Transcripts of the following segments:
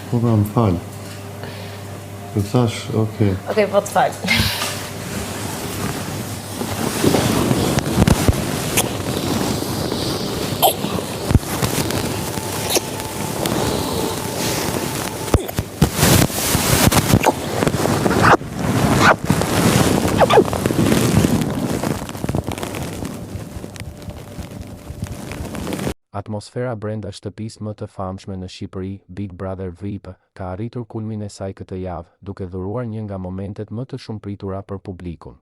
Po pra, më falë. Të thash, okej. Okej, po të falë. Atmosfera brenda shtëpisë më të famshme në Shqipëri, Big Brother VIP, ka arritur kulmin e saj këtë javë, duke dhuruar një nga momentet më të shumëpritura për publikun.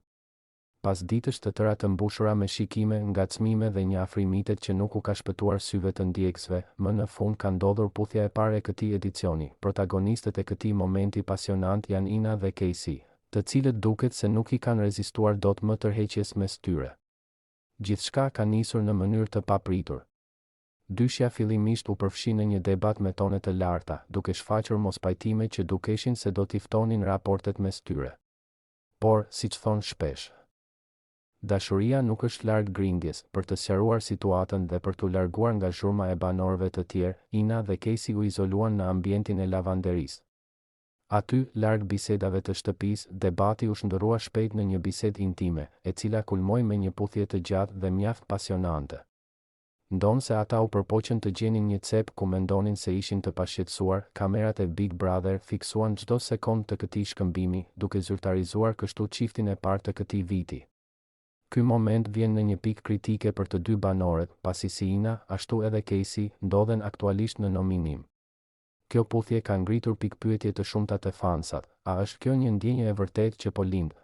Pas ditësh të tëra të mbushura me shikime, ngacmime dhe një afrimitet që nuk u ka shpëtuar syve të ndjekësve, më në fund ka ndodhur puthja e parë e këtij edicioni. Protagonistët e këtij momenti pasionant janë Ina dhe Casey, të cilët duket se nuk i kanë rezistuar dot më tërheqjes mes tyre. Gjithçka ka nisur në mënyrë të papritur. Dyshja fillimisht u përfshi në një debat me tone të larta, duke shfaqur mospajtime që dukeshin se do t'i ftonin raportet mes tyre. Por, siç thon shpesh, dashuria nuk është larg grindjes. Për të sqaruar situatën dhe për t'u larguar nga zhurma e banorëve të tjerë, Ina dhe Casey u izoluan në ambientin e lavanderisë. Aty, larg bisedave të shtëpisë, debati u shndërrua shpejt në një bisedë intime, e cila kulmoi me një puthje të gjatë dhe mjaft pasionante. Ndonë se ata u përpoqën të gjenin një cep ku mendonin se ishin të pashqetësuar, kamerat e Big Brother fiksuan çdo sekond të këtij shkëmbimi, duke zyrtarizuar kështu çiftin e parë të këtij viti. Ky moment vjen në një pikë kritike për të dy banorët, pasi si Ina, ashtu edhe Casey, ndodhen aktualisht në nominim. Kjo puthje ka ngritur pikpyetje të shumta te fansat. A është kjo një ndjenjë e vërtetë që po lind?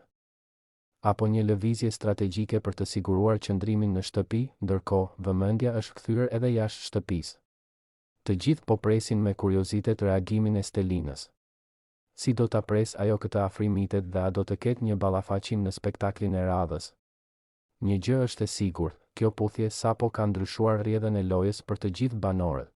Apo një lëvizje strategjike për të siguruar qëndrimin në shtëpi, ndërkohë vëmendja është kthyer edhe jashtë shtëpisë. Të gjithë po presin me kuriozitet reagimin e Stelinës. Si do ta pres ajo këtë afrimitet dhe a do të ketë një ballafaqim në spektaklin e radhës? Një gjë është e sigurt, kjo puthje sapo ka ndryshuar rrjedhën e lojës për të gjithë banorët.